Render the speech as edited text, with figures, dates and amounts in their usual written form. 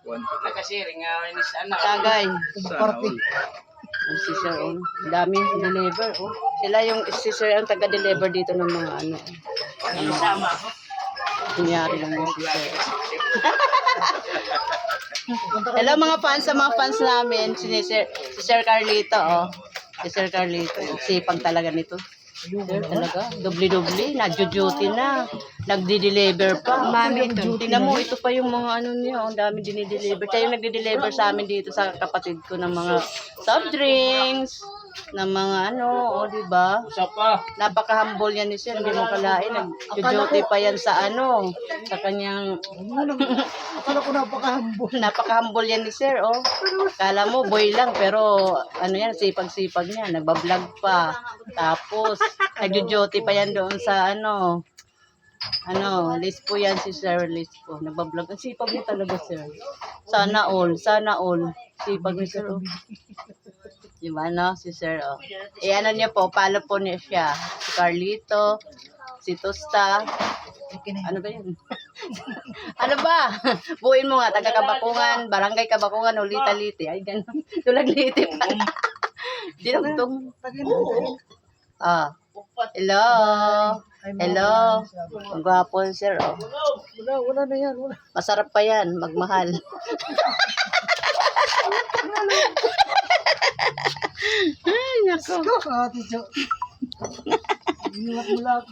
Nakasiring nga ni sana. Tagay. Sana all. Ang si Sir, oh. Dami deliver, oh. Sila yung si Sir ang taga-deliver dito ng mga ano. Sama ako. Kunyari lang yung si Sir. Hello mga fans, sa mga fans namin, si Sir Carlito, oh. Si Sir Carlito, sipag talaga nito. Sir, talaga, doble-doble, nagjo-duty na, nagdi-deliver pa. Mami, tingnan mo, ito pa yung mga ano niya, ang dami dinideliver. Siya yung nagdi-deliver sa amin dito sa kapatid ko ng mga soft drinks, ng mga ano, o diba? Usap pa. Napaka-humble yan ni Sir, hindi mo kalain, nagjo-duty pa yan sa ano, sa kanyang... Akala ko napaka-humble. Napaka-humble yan ni Sir, oh. Kala mo, boy lang, pero ano yan, sipag-sipag niya. Nagbablog pa. Tapos, nagjo-duty pa yan doon sa Lispo yan si Sir Lispo. Nagbablog. Ang sipag mo talaga, Sir. Sana all. Sipag ni Sir, oh. Diba, no? Si Sir, oh. Ano niya po, follow po niya siya. Si Carlito, si Tosta. Ano ba yun? Ano ba? Buuin mo nga, taga Kabakungan, Barangay Kabakungan, Ulita-Liti. Ay, gano'n. Tulag-liti pa. Dinugtong. Ah. Hello. Hello. Ang gwapo, Sir, oh. Wala na yan. Wala. Masarap pa yan, magmahal. Ay, nako. Ate Jo. Ingat mo lang.